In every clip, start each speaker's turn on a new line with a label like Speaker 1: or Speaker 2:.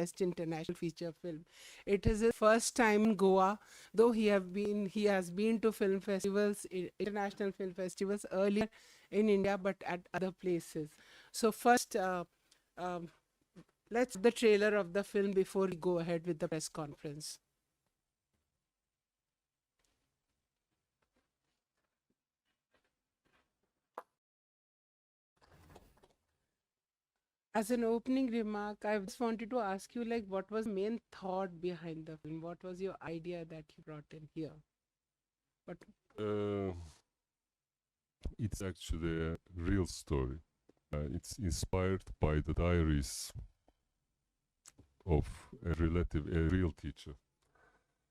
Speaker 1: Best International Feature Film. It is his first time in Goa, though he has been to film festivals, international film festivals earlier in India, but at other places. So first, um, let's the trailer of the film before we go ahead with the press conference. As an opening remark, I just wanted to ask you, like, what was the main thought behind the film? What was your idea that you brought in here? What?
Speaker 2: Uh, it's actually a real story. It's inspired by the diaries of a real teacher.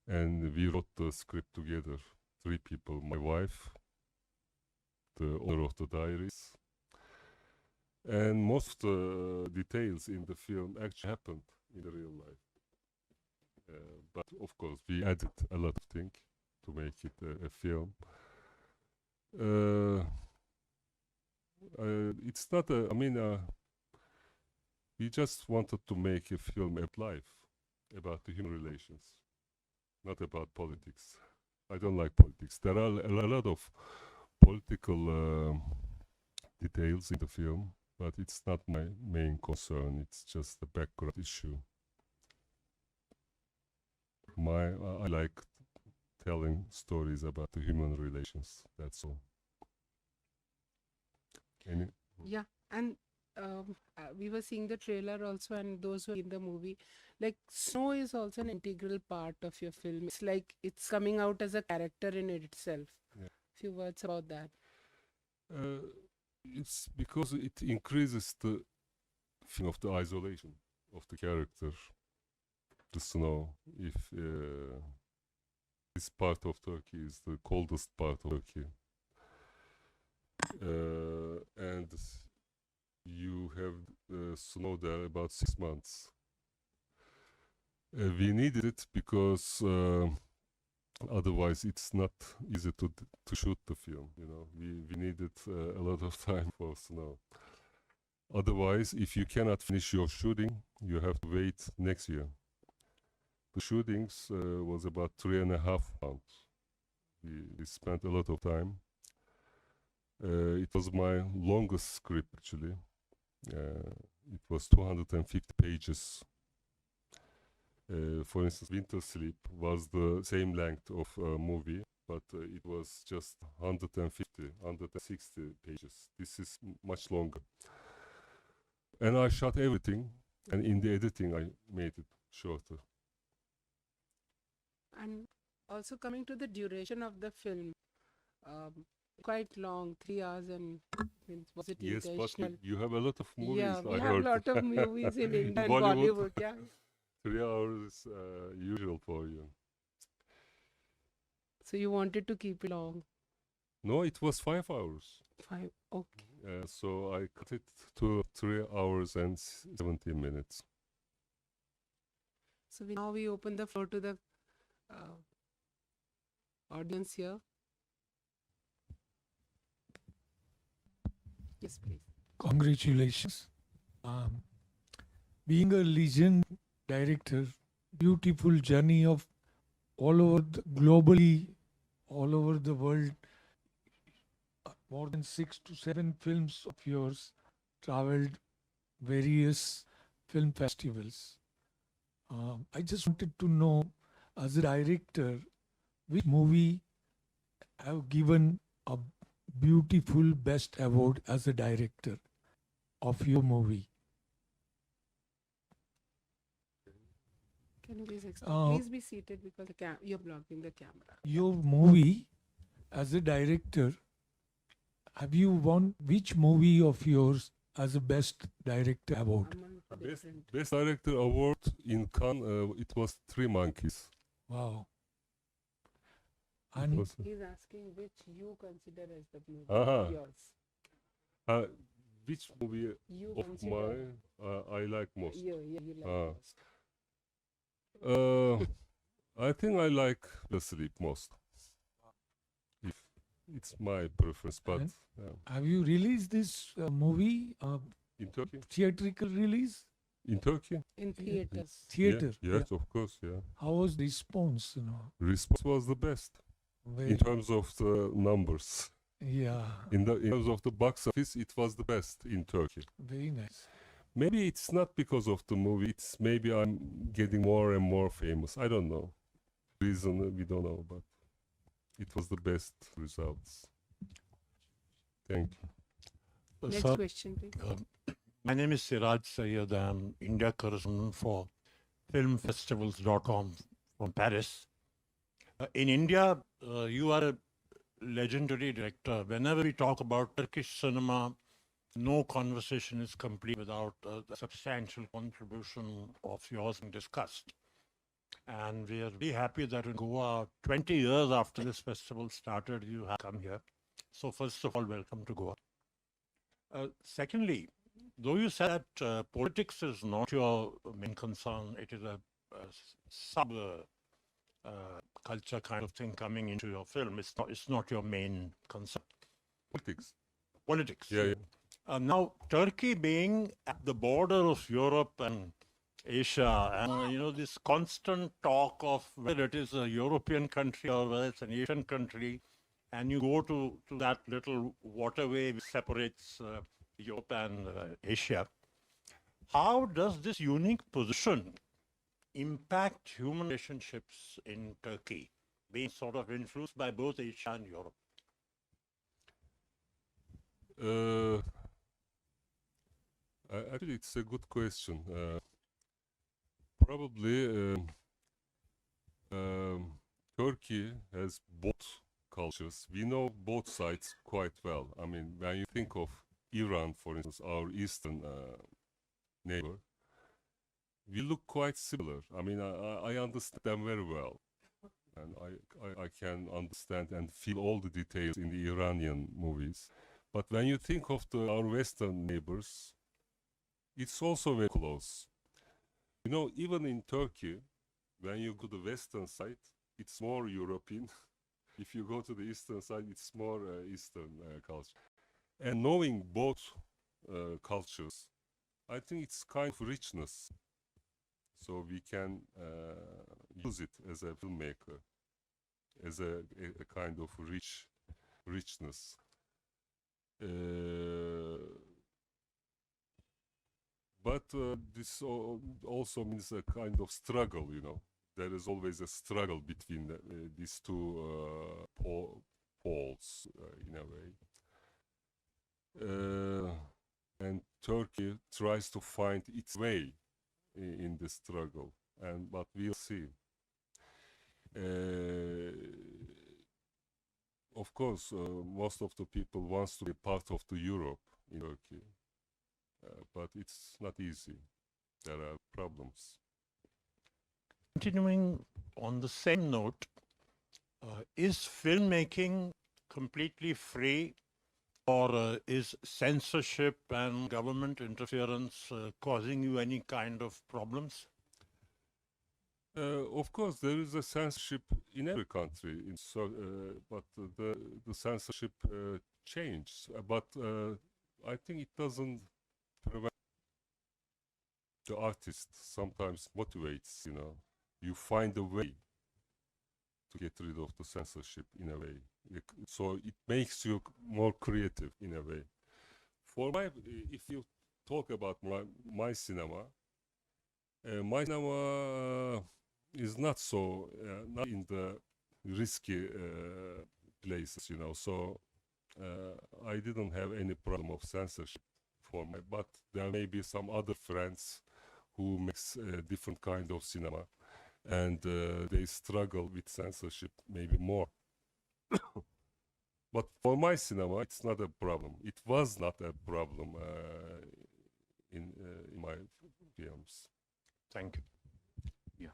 Speaker 2: And we wrote the script together, three people, my wife, the owner of the diaries, and most details in the film actually happened in the real life. But of course, we added a lot of things to make it a film. It's not a, I mean, we just wanted to make a film about life, about the human relations, not about politics. I don't like politics. There are a lot of political details in the film, but it's not my main concern. It's just a background issue. I like telling stories about the human relations. That's all.
Speaker 1: Yeah, and we were seeing the trailer also, and those who are in the movie, like snow is also an integral part of your film. It's like it's coming out as a character in it itself.
Speaker 2: Yeah.
Speaker 1: Few words about that.
Speaker 2: It's because it increases the feeling of the isolation of the character, the snow. If this part of Turkey is the coldest part of Turkey, and you have snow there about 6 months. We needed it because otherwise it's not easy to shoot the film. You know, we needed a lot of time for snow. Otherwise, if you cannot finish your shooting, you have to wait next year. The shootings was about 3.5 months. We spent a lot of time. It was my longest script actually. It was 250 pages. For instance, Winter Sleep was the same length of a movie, but it was just 150, 160 pages. This is much longer. And I shot everything, and in the editing, I made it shorter.
Speaker 1: And also coming to the duration of the film, quite long, 3 hours, and was it
Speaker 2: Yes, but
Speaker 1: intentional?
Speaker 2: you have a lot of movies,
Speaker 1: Yeah, we
Speaker 2: I
Speaker 1: have a
Speaker 2: heard.
Speaker 1: lot of movies in India and
Speaker 2: Bollywood.
Speaker 1: Bollywood. Yeah.
Speaker 2: 3 hours is usual for you.
Speaker 1: So you wanted to keep it long.
Speaker 2: No, it was 5 hours.
Speaker 1: 5. Okay.
Speaker 2: So I cut it to 3 hours and 17 minutes.
Speaker 1: So now we open the floor to the audience here. Yes, please.
Speaker 3: Congratulations. Being a legend director, beautiful journey of all over globally, all over the world. More than 6 to 7 films of yours traveled various film festivals. I just wanted to know, as a director, which movie have given a beautiful best award as a director of your movie?
Speaker 1: Can you please explain? Please be seated because you're blocking the camera.
Speaker 3: Your movie, as a director, have you won which movie of yours as a best director award?
Speaker 2: Best director award in Cannes, it was Three Monkeys.
Speaker 3: Wow. And
Speaker 1: he's asking which you consider as the movie of yours.
Speaker 2: Which movie
Speaker 1: you
Speaker 2: of mine I like most?
Speaker 1: You like most.
Speaker 2: I think I like The Sleep most. If it's my preference, but
Speaker 3: have you released this movie
Speaker 2: in Turkey?
Speaker 3: theatrical release?
Speaker 2: In Turkey?
Speaker 1: in
Speaker 3: Yeah.
Speaker 1: theaters?
Speaker 3: Theater.
Speaker 2: Yeah, yes, of course, yeah.
Speaker 3: How was the response?
Speaker 2: Response was the best
Speaker 3: Very,
Speaker 2: in terms of the numbers.
Speaker 3: yeah,
Speaker 2: In terms of the box office, it was the best in Turkey.
Speaker 3: very nice.
Speaker 2: Maybe it's not because of the movie. It's maybe I'm getting more and more famous. I don't know. Reason we don't know, but it was the best results. Thank you.
Speaker 1: Next
Speaker 4: Sir,
Speaker 1: question, please.
Speaker 4: my name is Siraj Sayyed. I'm India correspondent for filmfestivals.com from Paris. In India, you are a legendary director. Whenever we talk about Turkish cinema, no conversation is complete without a substantial contribution of yours being discussed. And we are very happy that in Goa, 20 years after this festival started, you have come here. So first of all, welcome to Goa. Secondly, though you said that politics is not your main concern, it is a sub culture kind of thing coming into your film. It's not your main concern.
Speaker 2: Politics.
Speaker 4: Politics.
Speaker 2: Yeah, yeah.
Speaker 4: Now, Turkey being at the border of Europe and Asia, and this constant talk of whether it is a European country or whether it's an Asian country, and you go to that little waterway which separates Europe and Asia. How does this unique position impact human relationships in Turkey, being sort of influenced by both Asia and Europe?
Speaker 2: Actually, it's a good question. Probably Turkey has both cultures. We know both sides quite well. I mean, when you think of Iran, for instance, our eastern neighbor, we look quite similar. I mean, I understand them very well. And I can understand and feel all the details in the Iranian movies. But when you think of our western neighbors, it's also very close. Even in Turkey, when you go to the western side, it's more European. If you go to the eastern side, it's more Eastern culture. And knowing both cultures, I think it's kind of richness. So we can use it as a filmmaker, as a kind of richness. But this also means a kind of struggle, There is always a struggle between these two poles, in a way. And Turkey tries to find its way in this struggle, but we'll see. Of course, most of the people wants to be part of the Europe in Turkey, but it's not easy. There are problems.
Speaker 4: Continuing on the same note, is filmmaking completely free, or is censorship and government interference causing you any kind of problems?
Speaker 2: Of course, there is a censorship in every country, but the censorship changes. But I think it doesn't prevent the artist. Sometimes motivates, You find a way to get rid of the censorship in a way. So it makes you more creative in a way. If you talk about my cinema is not so not in the risky places, So I didn't have any problem of censorship but there may be some other friends who makes a different kind of cinema, and they struggle with censorship maybe more. But for my cinema, it's not a problem. It was not a problem in my films.
Speaker 4: Thank you.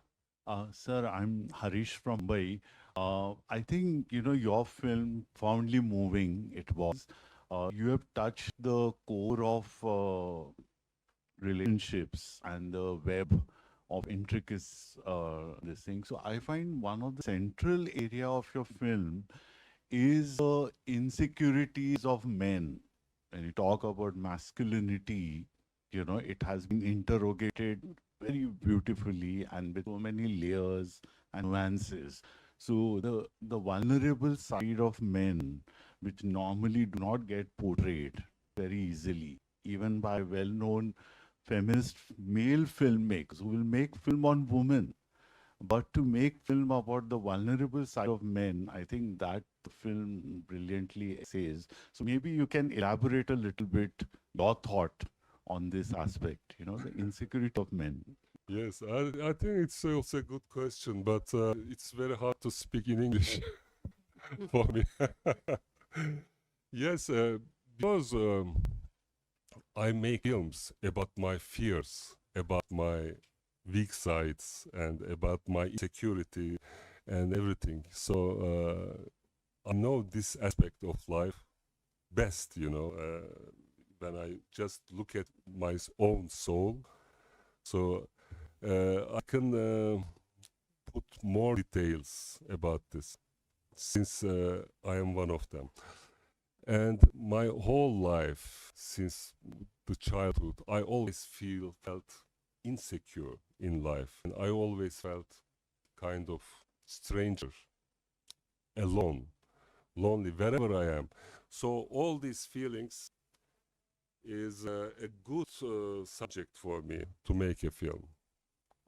Speaker 5: Sir, I'm Harish from Mumbai. I think, your film, Profoundly Moving, it was. You have touched the core of relationships and the web of intricacies, this thing. So I find one of the central area of your film is insecurities of men. When you talk about masculinity, You know, it has been interrogated very beautifully and with so many layers and nuances. So the vulnerable side of men, which normally do not get portrayed very easily, even by well-known feminist male filmmakers who will make film on women. But to make film about the vulnerable side of men, I think that the film brilliantly says. So maybe you can elaborate a little bit your thought on this aspect, you know, the insecurity of men.
Speaker 2: Yes, I think it's also a good question, but it's very hard to speak in English for me. Yes, because I make films about my fears, about my weak sides, and about my insecurity and everything. So I know this aspect of life best, you know, when I just look at my own soul. So I can put more details about this since I am one of them. And my whole life, since the childhood, I always felt insecure in life. And I always felt kind of stranger, alone, lonely, wherever I am. So all these feelings is a good subject for me to make a film.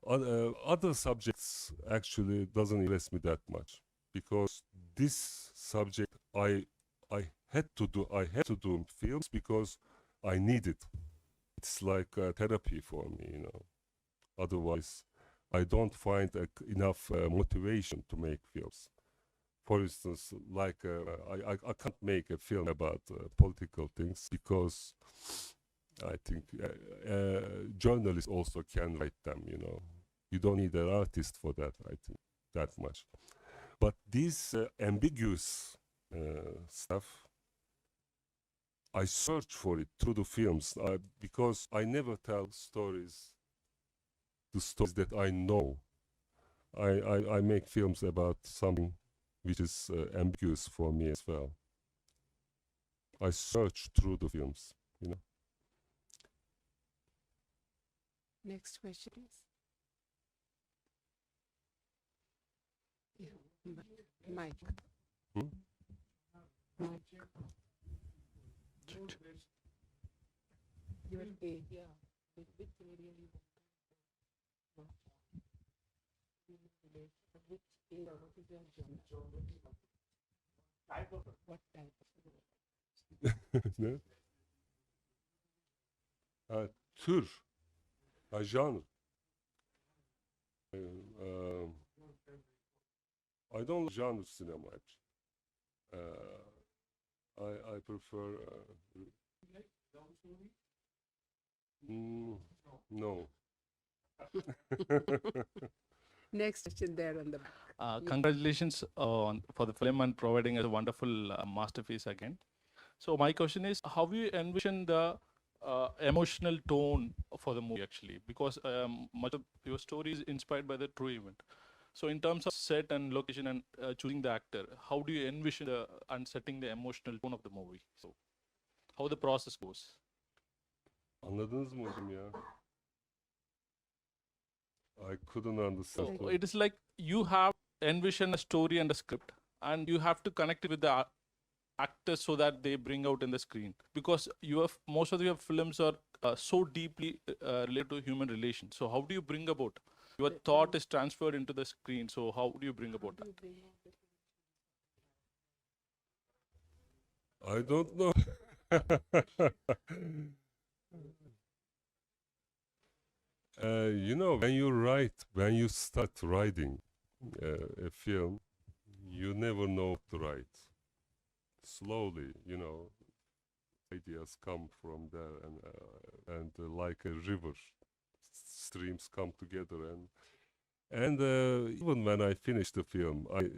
Speaker 2: Other subjects actually doesn't interest me that much because this subject I had to do films because I need it. It's like therapy for me, you know. Otherwise, I don't find enough motivation to make films. For instance, like I can't make a film about political things because I think journalists also can write them, you know. You don't need an artist for that, I think, that much. But this ambiguous stuff, I search for it through the films because I never tell stories, the stories that I know. I make films about something which is ambiguous for me as well. I search through the films, you know.
Speaker 1: Next question, please. Yeah. Mike.
Speaker 2: Hmm?
Speaker 1: Mike. Your age, yeah. Which area you want? Which era? What is your genre? What type of?
Speaker 2: Ne? Tür, genre. Um, I don't like genre cinema actually. I prefer. No.
Speaker 1: Next question there on the back.
Speaker 6: Congratulations for the film and providing a wonderful masterpiece again. So my question is, how do you envision the emotional tone for the movie actually? Because much of your story is inspired by the true event. So in terms of set and location and choosing the actor, how do you envision and setting the emotional tone of the movie? So how the process goes?
Speaker 2: Anladınız mı hocam ya? I couldn't understand.
Speaker 6: So it is like you have envisioned a story and a script, and you have to connect it with the actors so that they bring out in the screen. Because most of your films are so deeply related to human relations. So how do you bring about your thought is transferred into the screen? So how do you bring about that?
Speaker 2: I don't know. You know, when you start writing a film, you never know what to write. Slowly, you know, ideas come from there, and like a river, streams come together, and even when I finish the film, I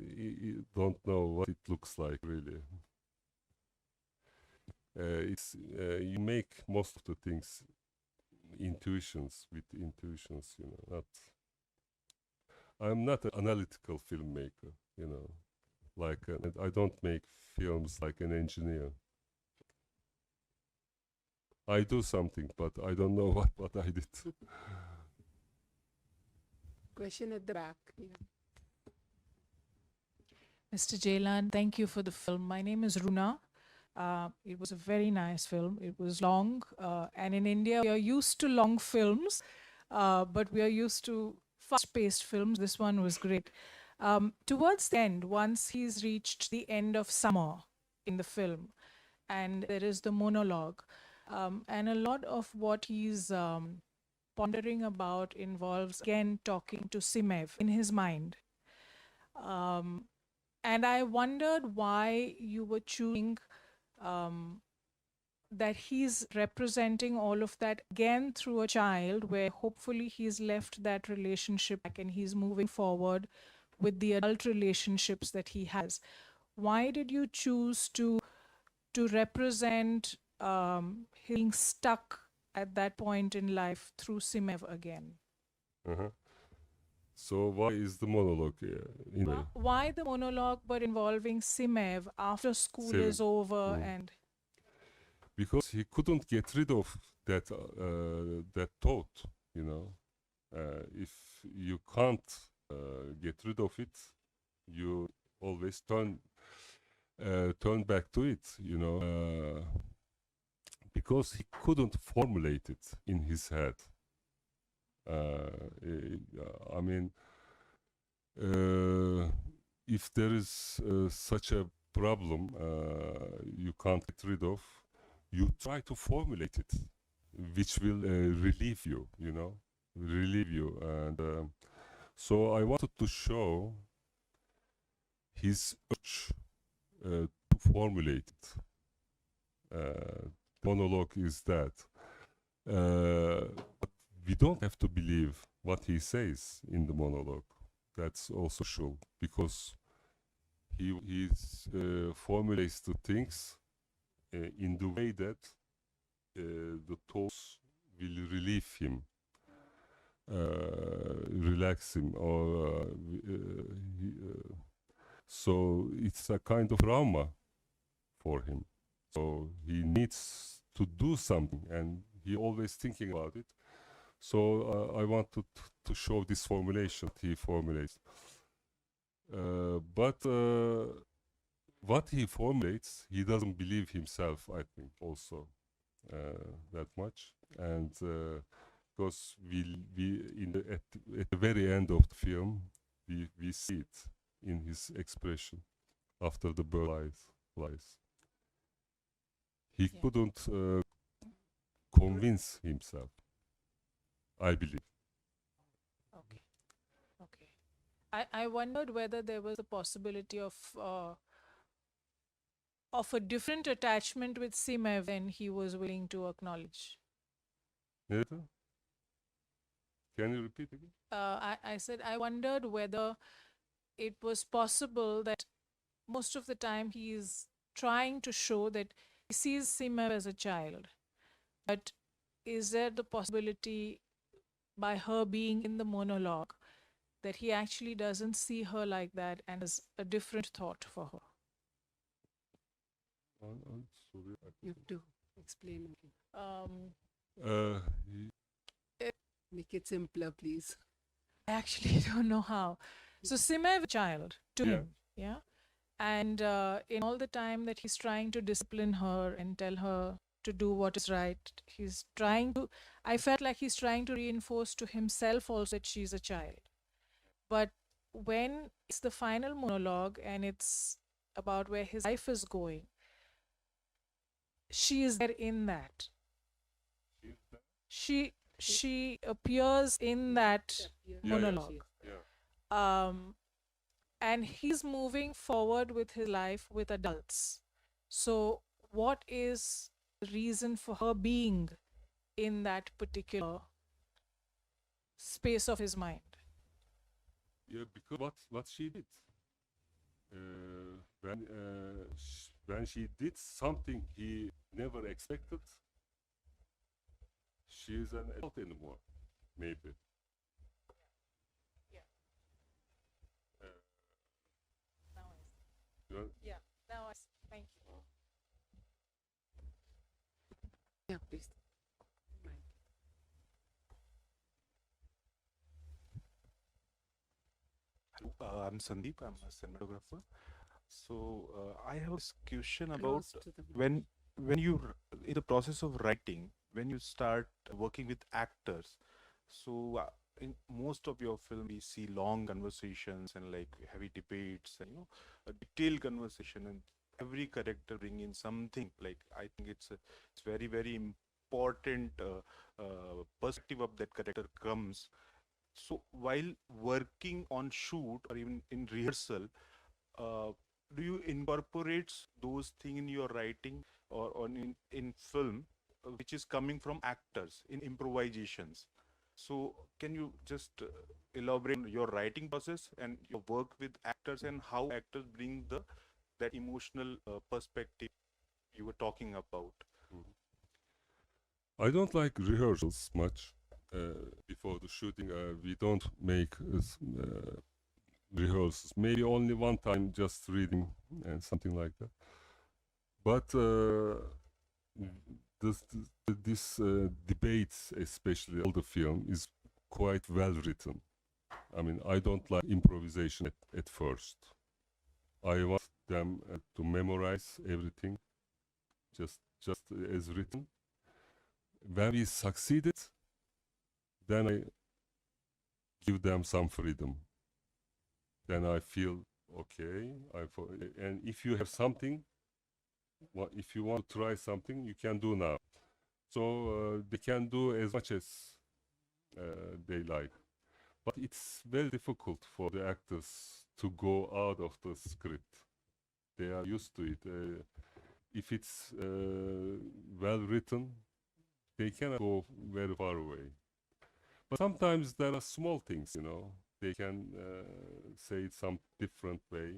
Speaker 2: don't know what it looks like really. You make most of the things with intuitions, you know. I'm not an analytical filmmaker, you know. Like I don't make films like an engineer. I do something, but I don't know what I did.
Speaker 1: Question at the back. Yeah.
Speaker 7: Mr. Jailan, thank you for the film. My name is Runa. It was a very nice film. It was long, and in India, we are used to long films, but we are used to fast-paced films. This one was great. Towards the end, once he's reached the end of summer in the film, and there is the monologue, and a lot of what he's pondering about involves, again, talking to Simev in his mind. And I wondered why you were choosing that he's representing all of that again through a child, where hopefully he's left that relationship back and he's moving forward with the adult relationships that he has. Why did you choose to represent being stuck at that point in life through Simev again?
Speaker 2: Uh-huh. So why is the monologue in a way?
Speaker 7: Why the monologue, but involving Simev after school
Speaker 2: Simev.
Speaker 7: is over and...
Speaker 2: Because he couldn't get rid of that that thought, you know. If you can't get rid of it, you always turn back to it, you know. Because he couldn't formulate it in his head. I mean, if there is such a problem you can't get rid of, you try to formulate it, which will relieve you, you know, relieve you. And so I wanted to show his urge to formulate it. Monologue is that. But we don't have to believe what he says in the monologue. That's also true, because he formulates the things in the way that the thoughts will relieve him, relax him, or so it's a kind of trauma for him. So he needs to do something, and he always thinking about it. So I wanted to show this formulation that he formulates. But what he formulates, he doesn't believe himself, I think, also that much. And because at the very end of the film, we see it in his expression after the bird flies. He couldn't convince himself, I believe.
Speaker 7: Okay. Okay. I wondered whether there was a possibility of a different attachment with Simev than he was willing to acknowledge.
Speaker 2: Neden? Can you repeat again?
Speaker 7: I said I wondered whether it was possible that most of the time he is trying to show that he sees Simev as a child. But is there the possibility, by her being in the monologue, that he actually doesn't see her like that and has a different thought for her?
Speaker 2: Sorry.
Speaker 1: You have to explain again. Make it simpler, please.
Speaker 7: I actually don't know how. So Simev is a child to him, yeah? And in all the time that he's trying to discipline her and tell her to do what is right, he's trying to, I felt like he's trying to reinforce to himself also that she's a child. But when it's the final monologue and it's about where his life is going, she is there in that. She appears in that monologue. And he's moving forward with his life with adults. So what is the reason for her being in that particular space of his mind?
Speaker 2: Yeah, because what she did, when she did something he never expected, she is an adult anymore, maybe.
Speaker 7: Yeah, now I see. Thank you.
Speaker 1: Yeah, please.
Speaker 8: I'm Sandeep. I'm a cinematographer. So I have this question about
Speaker 1: Close to the
Speaker 8: when you in the process of writing, when you start working with actors. So in most of your film, we see long conversations and like heavy debates and a detailed conversation, and every character bring in something. Like I think it's very important perspective of that character comes. So while working on shoot or even in rehearsal, uh, do you incorporate those things in your writing or in film, which is coming from actors in improvisations? So can you just elaborate on your writing process and your work with actors and how actors bring the that emotional perspective you were talking about?
Speaker 2: I don't like rehearsals much. Before the shooting, we don't make rehearsals. Maybe only one time, just reading and something like that. But this debates, especially all the film, is quite well written. I mean, I don't like improvisation at first. I want them to memorize everything, just as written. When we succeeded, then I give them some freedom. Then I feel okay. And if you have something, if you want to try something, you can do now. So they can do as much as they like. But it's very difficult for the actors to go out of the script. They are used to it. If it's well written, they cannot go very far away. But sometimes there are small things, they can say it some different way.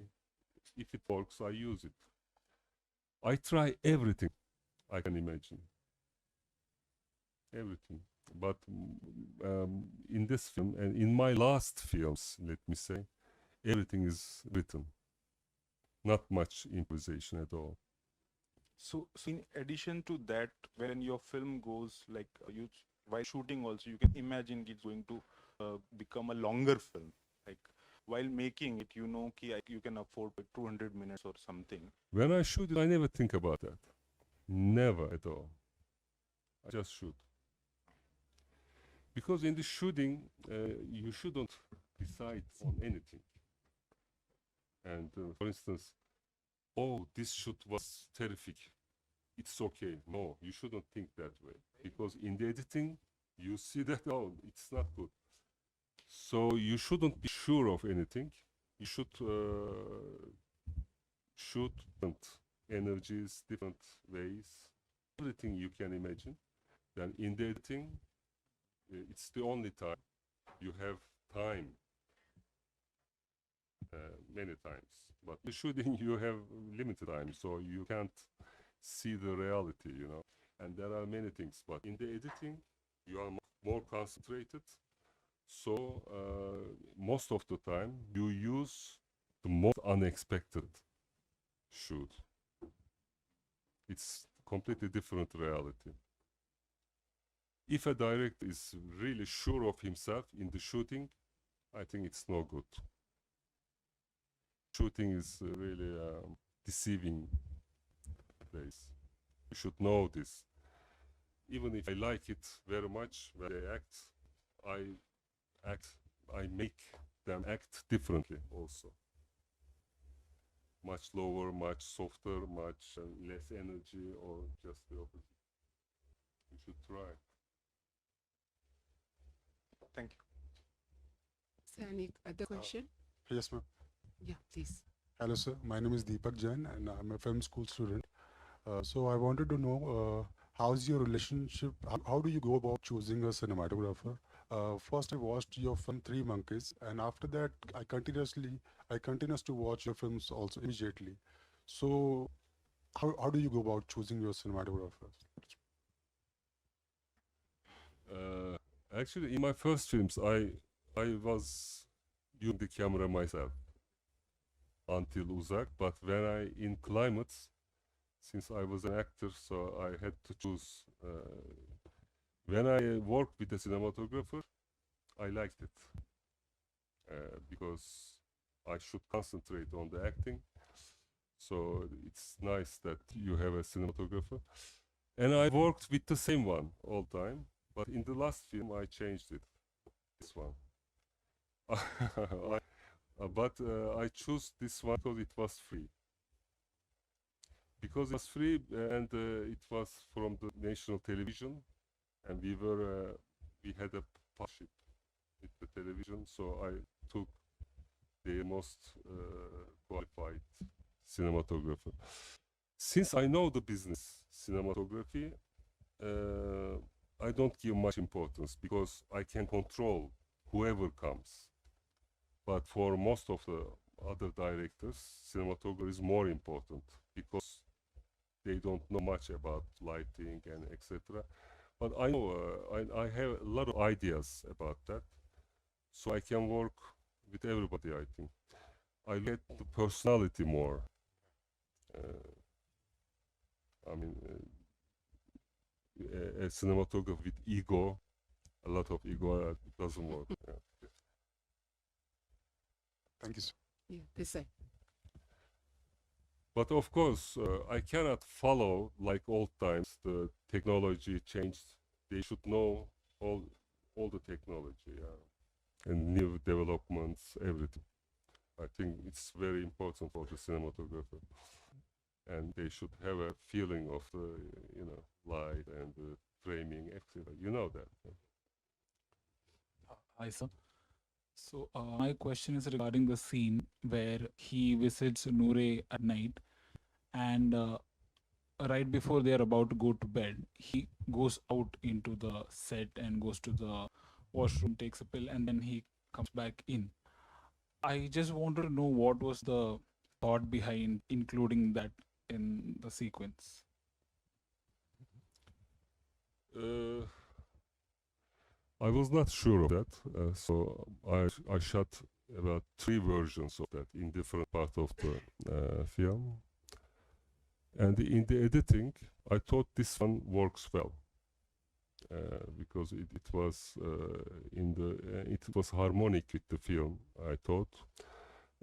Speaker 2: If it works, I use it. I try everything I can imagine. Everything. But in this film and in my last films, let me say, everything is written. Not much improvisation at all.
Speaker 8: So in addition to that, when your film goes like while shooting also, you can imagine it's going to become a longer film. Like while making it, you can afford like 200 minutes or something.
Speaker 2: When I shoot it, I never think about that. Never at all. I just shoot. Because in the shooting, you shouldn't decide on anything. And for instance, oh, this shoot was terrific. It's okay. No, you shouldn't think that way. Because in the editing, you see that, oh, it's not good. So you shouldn't be sure of anything. You should shoot different energies, different ways, everything you can imagine. Then in the editing, it's the only time you have time, many times. But the shooting, you have limited time, so you can't see the reality, And there are many things, but in the editing, you are more concentrated. So most of the time, you use the most unexpected shoot. It's completely different reality. If a director is really sure of himself in the shooting, I think it's no good. Shooting is really deceiving place. You should know this. Even if I like it very much when they I make them act differently also. Much lower, much softer, much less energy, or just the opposite. You should try.
Speaker 8: Thank you.
Speaker 1: Is there any other question?
Speaker 9: Yes, ma'am.
Speaker 1: Yeah, please.
Speaker 9: Hello, sir. My name is Deepak Jain, and I'm a film school student. So I wanted to know how's your relationship? How do you go about choosing a cinematographer? First, I watched your film Three Monkeys, and after that, I continues to watch your films also immediately. So, how do you go about choosing your cinematographer?
Speaker 2: Actually, in my first films, I was using the camera myself until Uzak. But when in Climates, since I was an actor, so I had to choose. When I worked with a cinematographer, I liked it because I should concentrate on the acting. So it's nice that you have a cinematographer. And I worked with the same one all time, but in the last film I changed it. This one. I chose this one because it was free. Because it was free and it was from the national television, and we had a partnership with the television, so I took the most qualified cinematographer. Since I know the business cinematography, I don't give much importance because I can control whoever comes. But for most of the other directors, cinematography is more important because they don't know much about lighting and etc. But I know I have a lot of ideas about that, so I can work with everybody. I think I get the personality more. I mean, a cinematographer with ego, a lot of ego, it doesn't work. Yeah.
Speaker 9: Thank you, sir.
Speaker 1: Yeah, this side.
Speaker 2: But of course, I cannot follow like old times. The technology changed. They should know all the technology, and new developments, everything. I think it's very important for the cinematographer, and they should have a feeling of the light and the framing, etc. You know that.
Speaker 10: Hi, sir. So, my question is regarding the scene where he visits Noor at night, and right before they are about to go to bed, he goes out into the set and goes to the washroom, takes a pill, and then he comes back in. I just wanted to know what was the thought behind including that in the sequence.
Speaker 2: I was not sure of that, so I shot about 3 versions of that in different parts of the film. And in the editing, I thought this one works well because it was it was harmonic with the film, I thought,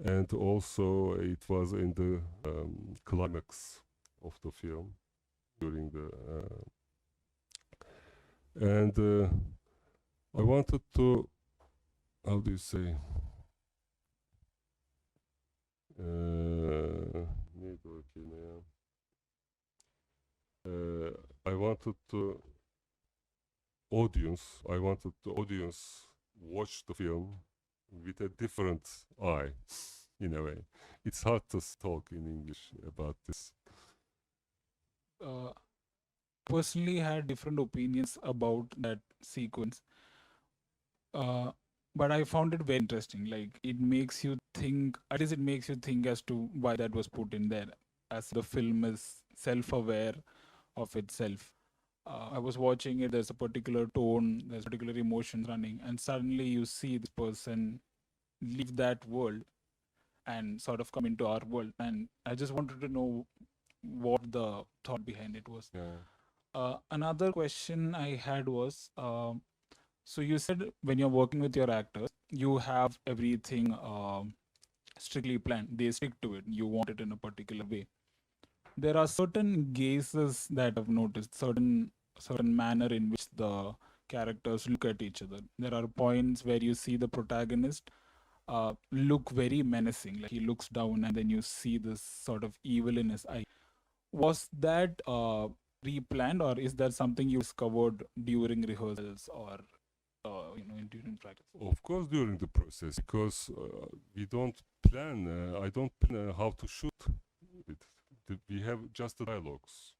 Speaker 2: and also it was in the climax of the film during the and I wanted to, how do you say, neydi o kelime ya? I wanted the audience watch the film with a different eye, in a way. It's hard to talk in English about this.
Speaker 10: Personally had different opinions about that sequence. But I found it very interesting. Like it makes you think, at least it makes you think as to why that was put in there, as the film is self-aware of itself. I was watching it, there's a particular tone, there's particular emotions running, and suddenly you see this person leave that world and sort of come into our world. And I just wanted to know what the thought behind it was.
Speaker 2: Yeah.
Speaker 10: Another question I had was, so you said when you're working with your actors, you have everything strictly planned. They stick to it. You want it in a particular way. There are certain gazes that I've noticed, certain manner in which the characters look at each other. There are points where you see the protagonist look very menacing, like he looks down, and then you see this sort of evil in his eye. Was that pre-planned, or is that something you discovered during rehearsals or during practice?
Speaker 2: Of course, during the process, because we don't plan. I don't plan how to shoot it. We have just the dialogues.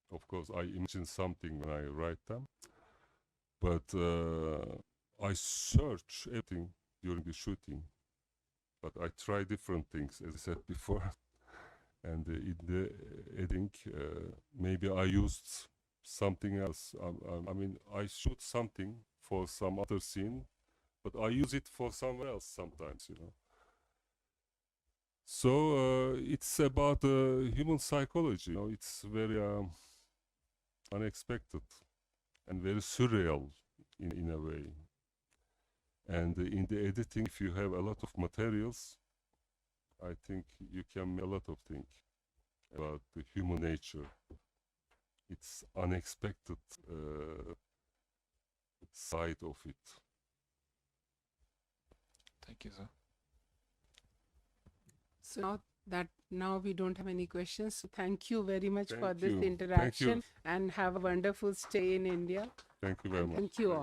Speaker 2: Of course, I imagine something when I write them, but I search everything during the shooting. But I try different things, as I said before. And in the editing, maybe I used something else. I mean, I shoot something for some other scene, but I use it for somewhere else sometimes, So it's about human psychology. It's very unexpected and very surreal in a way. And in the editing, if you have a lot of materials, I think you can make a lot of things about the human nature. It's unexpected side of it.
Speaker 10: Thank you, sir.
Speaker 1: So now we don't have any questions. So thank you very much for
Speaker 2: Thank
Speaker 1: this
Speaker 2: you. Thank you.
Speaker 1: interaction and have a wonderful stay in India.
Speaker 2: Thank you very much.
Speaker 1: Thank you all.